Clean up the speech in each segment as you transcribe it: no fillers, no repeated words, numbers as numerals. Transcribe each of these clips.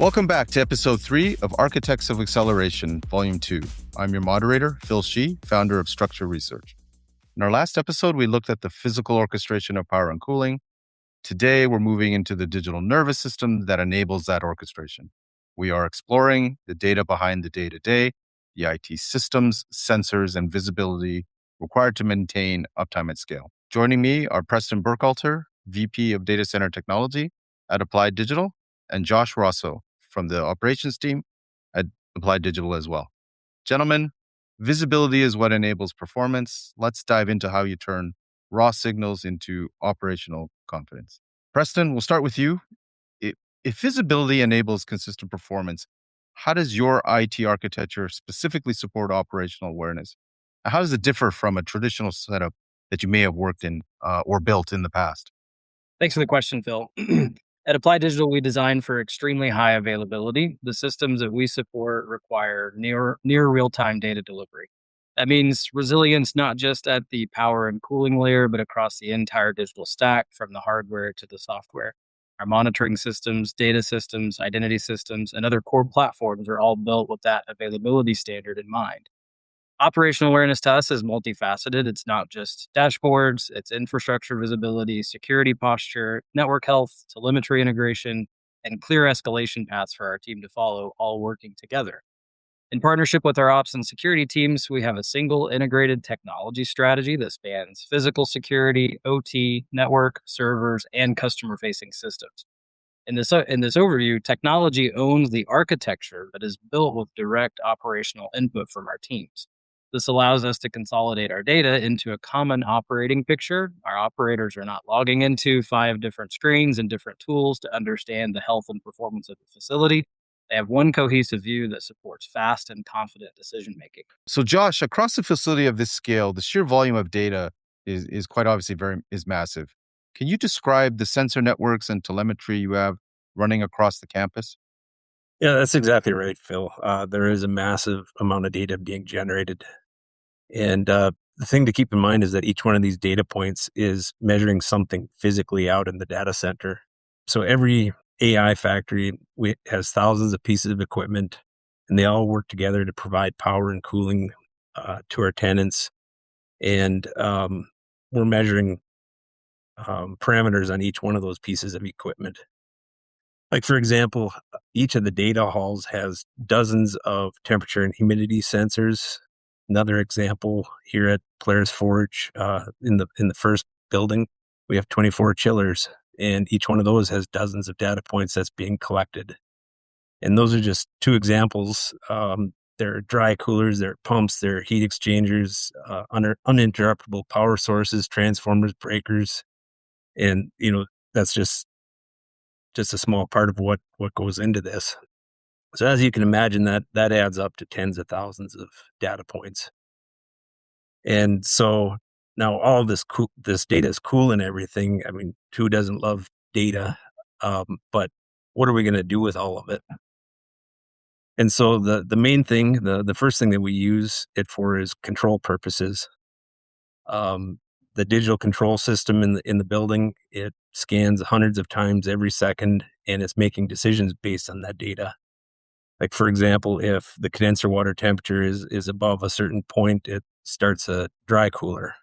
Welcome back to episode 3 of Architects of Acceleration, Volume 2. I'm your moderator, Phil Shee, founder of Structure Research. In our last episode, we looked at the physical orchestration of power and cooling. Today, we're moving into the digital nervous system that enables that orchestration. We are exploring the data behind the day-to-day, the IT systems, sensors, and visibility required to maintain uptime at scale. Joining me are Preston Burkhalter, VP of Data Center Technology at Applied Digital, and Josh Rossow from the operations team at Applied Digital as well. Gentlemen, visibility is what enables performance. Let's dive into how you turn raw signals into operational confidence. Preston, we'll start with you. If visibility enables consistent performance, how does your IT architecture specifically support operational awareness? How does it differ from a traditional setup that you may have worked in or built in the past? Thanks for the question, Phil. At Applied Digital, we design for extremely high availability. The systems that we support require near real-time data delivery. That means resilience not just at the power and cooling layer, but across the entire digital stack, from the hardware to the software. Our monitoring systems, data systems, identity systems, and other core platforms are all built with that availability standard in mind. Operational awareness to us is multifaceted. It's not just dashboards, it's infrastructure visibility, security posture, network health, telemetry integration, and clear escalation paths for our team to follow, all working together. In partnership with our ops and security teams, we have a single integrated technology strategy that spans physical security, OT, network, servers, and customer-facing systems. In this overview, technology owns the architecture that is built with direct operational input from our teams. This allows us to consolidate our data into a common operating picture. Our operators are not logging into 5 different screens and different tools to understand the health and performance of the facility. They have one cohesive view that supports fast and confident decision making. So, Josh, across a facility of this scale, the sheer volume of data is quite obviously is massive. Can you describe the sensor networks and telemetry you have running across the campus? Yeah, that's exactly right, Phil. There is a massive amount of data being generated. And the thing to keep in mind is that each one of these data points is measuring something physically out in the data center. So every AI factory has thousands of pieces of equipment, and they all work together to provide power and cooling to our tenants. And we're measuring parameters on each one of those pieces of equipment. Like, for example, each of the data halls has dozens of temperature and humidity sensors. Another example here at Polaris Forge, in the first building, we have 24 chillers, and each one of those has dozens of data points that's being collected. And those are just 2 examples. There are dry coolers, there are pumps, there are heat exchangers, uninterruptible power sources, transformers, breakers, and that's just a small part of what goes into this. So as you can imagine, that adds up to tens of thousands of data points. And so now all this data is cool and everything. I mean, who doesn't love data? But what are we going to do with all of it? And so the main thing, the first thing that we use it for is control purposes. The digital control system in the building, it scans hundreds of times every second, and it's making decisions based on that data. Like, for example, if the condenser water temperature is above a certain point, it starts a dry cooler,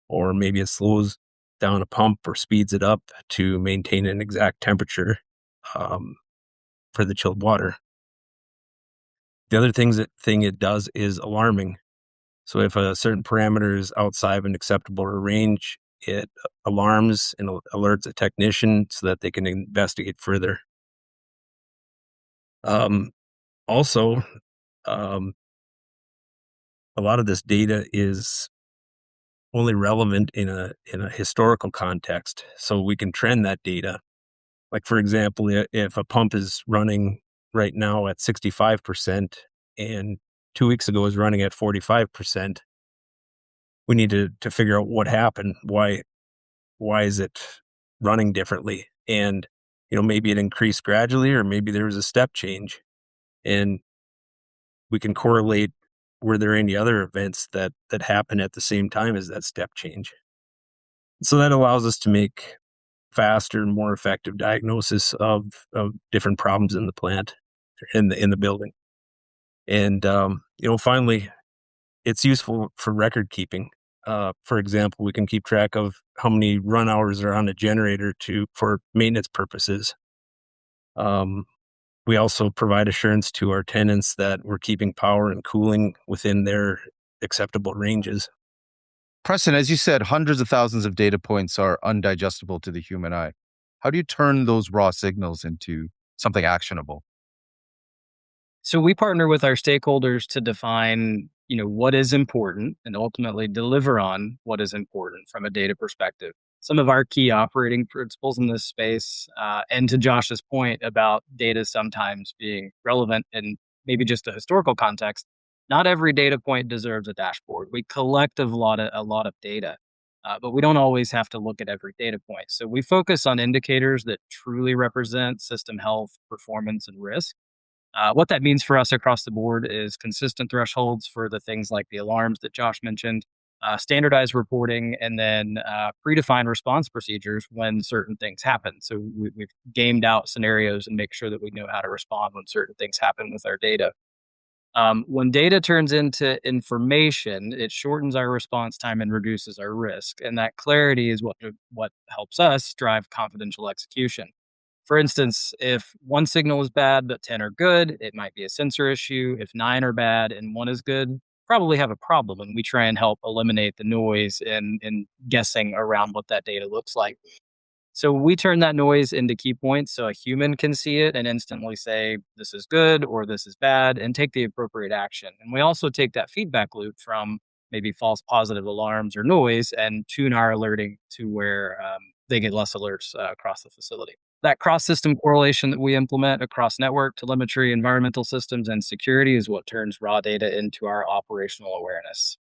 or maybe it slows down a pump or speeds it up to maintain an exact temperature for the chilled water. The other thing it does is alarming. So if a certain parameter is outside of an acceptable range, it alarms and alerts a technician so that they can investigate further. Also, a lot of this data is only relevant in a historical context, so we can trend that data. Like, for example, if a pump is running right now at 65% and 2 weeks ago is running at 45%, we need to figure out what happened. Why is it running differently? And maybe it increased gradually, or maybe there was a step change. And we can correlate, were there any other events that happen at the same time as that step change? So that allows us to make faster and more effective diagnosis of different problems in the plant, in the building. And finally, it's useful for record keeping. For example, we can keep track of how many run hours are on a generator for maintenance purposes. We also provide assurance to our tenants that we're keeping power and cooling within their acceptable ranges. Preston, as you said, hundreds of thousands of data points are undigestible to the human eye. How do you turn those raw signals into something actionable? So we partner with our stakeholders to define, what is important and ultimately deliver on what is important from a data perspective. Some of our key operating principles in this space, and to Josh's point about data sometimes being relevant in maybe just a historical context, not every data point deserves a dashboard. We collect a lot of data, but we don't always have to look at every data point. So we focus on indicators that truly represent system health, performance, and risk. What that means for us across the board is consistent thresholds for the things like the alarms that Josh mentioned, standardized reporting, and then predefined response procedures when certain things happen. So we've gamed out scenarios and make sure that we know how to respond when certain things happen with our data. When data turns into information, it shortens our response time and reduces our risk. And that clarity is what helps us drive confidential execution. For instance, if one signal is bad but 10 are good, it might be a sensor issue. If 9 are bad and 1 is good, probably have a problem. And we try and help eliminate the noise in guessing around what that data looks like. So we turn that noise into key points so a human can see it and instantly say, this is good or this is bad, and take the appropriate action. And we also take that feedback loop from maybe false positive alarms or noise and tune our alerting to where they get less alerts across the facility. That cross-system correlation that we implement across network, telemetry, environmental systems, and security is what turns raw data into our operational awareness.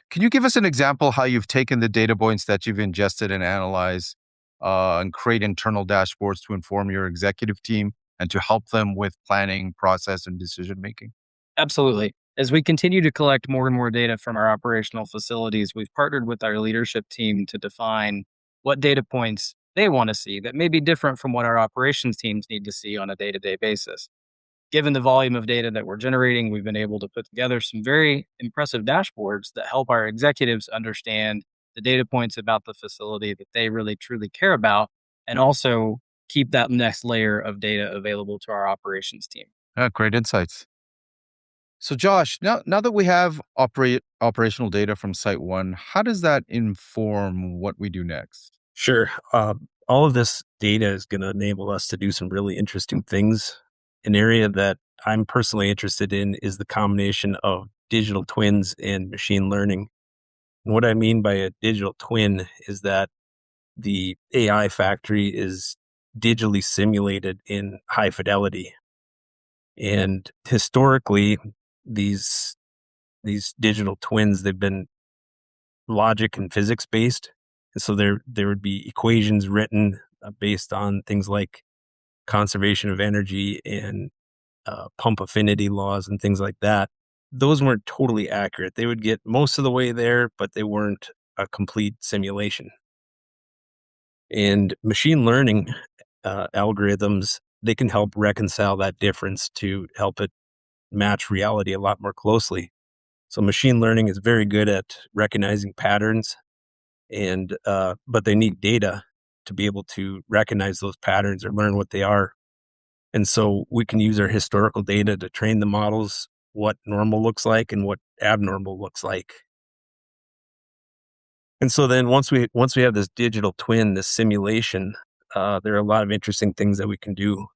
Can you give us an example how you've taken the data points that you've ingested and analyzed and create internal dashboards to inform your executive team and to help them with planning, process, and decision making? Absolutely. As we continue to collect more and more data from our operational facilities, we've partnered with our leadership team to define what data points they want to see that may be different from what our operations teams need to see on a day-to-day basis. Given the volume of data that we're generating, we've been able to put together some very impressive dashboards that help our executives understand the data points about the facility that they really truly care about, and also keep that next layer of data available to our operations team. Great insights. So, Josh, now that we have operational data from Site One, how does that inform what we do next? Sure. All of this data is going to enable us to do some really interesting things. An area that I'm personally interested in is the combination of digital twins and machine learning. And what I mean by a digital twin is that the AI factory is digitally simulated in high fidelity. And historically, these digital twins, they've been logic and physics based. And so there would be equations written based on things like conservation of energy and pump affinity laws and things like that. Those weren't totally accurate. They would get most of the way there, but they weren't a complete simulation. And machine learning algorithms, they can help reconcile that difference to help it match reality a lot more closely. So machine learning is very good at recognizing patterns, and but they need data to be able to recognize those patterns or learn what they are. And so we can use our historical data to train the models what normal looks like and what abnormal looks like. And so then once we have this digital twin, this simulation, there are a lot of interesting things that we can do.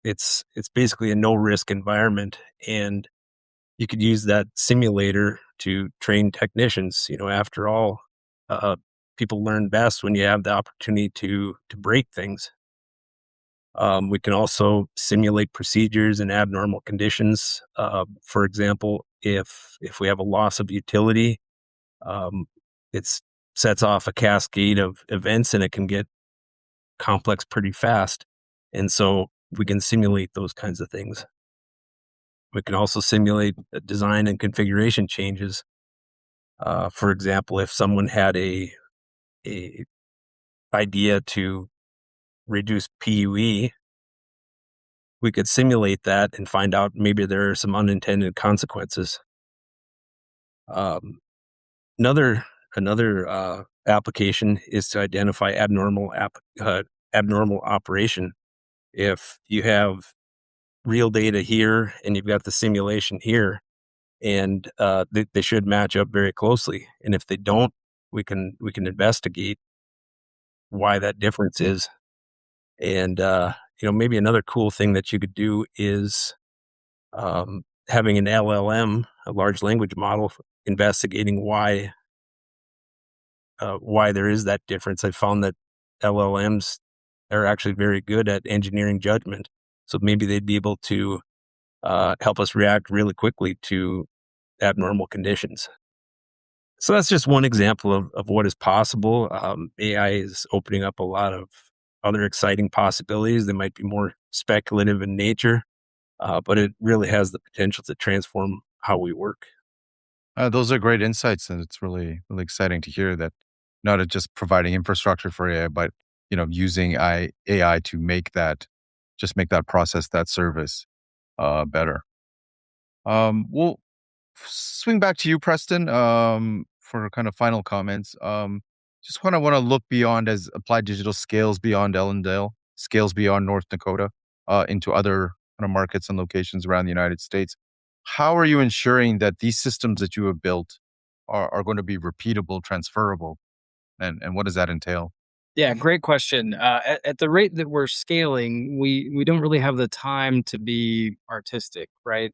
It's basically a no risk environment, and you could use that simulator to train technicians. After all, people learn best when you have the opportunity to break things. We can also simulate procedures in abnormal conditions. For example, if we have a loss of utility, it sets off a cascade of events, and it can get complex pretty fast. And so we can simulate those kinds of things. We can also simulate design and configuration changes. For example, if someone had a idea to reduce PUE, we could simulate that and find out maybe there are some unintended consequences. Um, another application is to identify abnormal operation. If you have real data here and you've got the simulation here, and they should match up very closely. And if they don't, we can investigate why that difference is. And maybe another cool thing that you could do is having an LLM, a large language model, investigating why there is that difference. I found that LLMs are actually very good at engineering judgment, so maybe they'd be able to help us react really quickly to abnormal conditions. So that's just one example of what is possible. AI is opening up a lot of other exciting possibilities. They might be more speculative in nature, but it really has the potential to transform how we work. Those are great insights, and it's really, really exciting to hear that not just providing infrastructure for AI, but using AI to make that process, that service, better. We'll swing back to you, Preston, for kind of final comments. Just want to look beyond as Applied Digital scales beyond Ellendale, scales beyond North Dakota, into other kind of markets and locations around the United States. How are you ensuring that these systems that you have built are going to be repeatable, transferable, and what does that entail? Yeah, great question. At the rate that we're scaling, we don't really have the time to be artistic, right?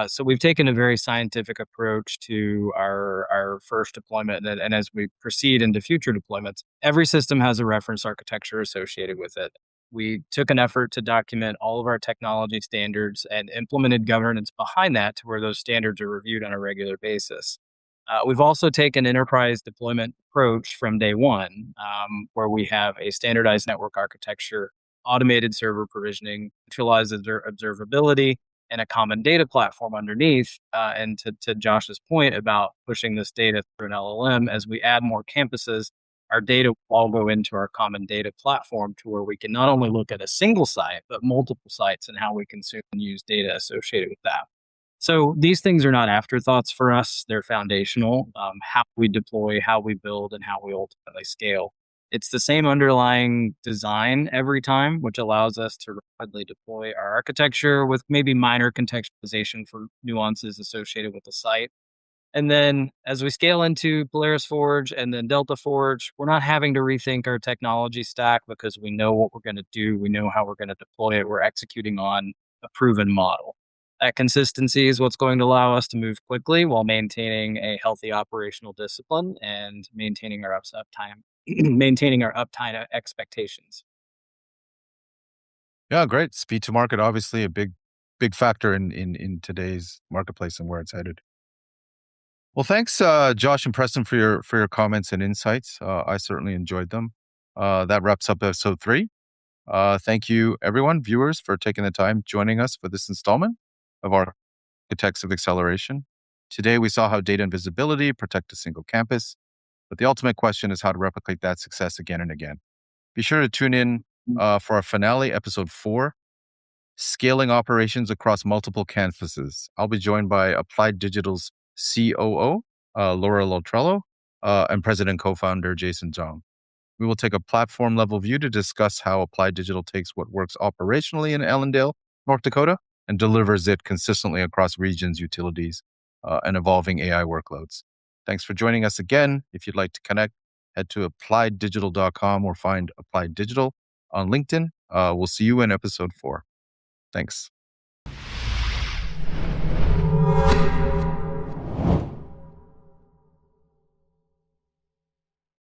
So we've taken a very scientific approach to our first deployment, and as we proceed into future deployments, every system has a reference architecture associated with it. We took an effort to document all of our technology standards and implemented governance behind that to where those standards are reviewed on a regular basis. We've also taken enterprise deployment approach from day one, where we have a standardized network architecture, automated server provisioning, centralized observability, and a common data platform underneath. And to Josh's point about pushing this data through an LLM, as we add more campuses, our data will all go into our common data platform to where we can not only look at a single site, but multiple sites and how we consume and use data associated with that. So these things are not afterthoughts for us. They're foundational. How we deploy, how we build, and how we ultimately scale. It's the same underlying design every time, which allows us to rapidly deploy our architecture with maybe minor contextualization for nuances associated with the site. And then as we scale into Polaris Forge and then Delta Forge, we're not having to rethink our technology stack because we know what we're going to do. We know how we're going to deploy it. We're executing on a proven model. That consistency is what's going to allow us to move quickly while maintaining a healthy operational discipline and maintaining our uptime, maintaining our uptime expectations. Yeah, great. Speed to market, obviously a big factor in today's marketplace and where it's headed. Well, thanks, Josh and Preston, for your comments and insights. I certainly enjoyed them. That wraps up episode 3. Thank you, everyone, viewers, for taking the time joining us for this installment of our Architects of Acceleration. Today, we saw how data and visibility protect a single campus, but the ultimate question is how to replicate that success again and again. Be sure to tune in for our finale, episode 4, Scaling Operations Across Multiple Campuses. I'll be joined by Applied Digital's COO, Laura Lotrello, and President co-founder Jason Zhang. We will take a platform-level view to discuss how Applied Digital takes what works operationally in Ellendale, North Dakota, and delivers it consistently across regions, utilities, and evolving AI workloads. Thanks for joining us again. If you'd like to connect, head to applieddigital.com or find Applied Digital on LinkedIn. We'll see you in episode 4. Thanks.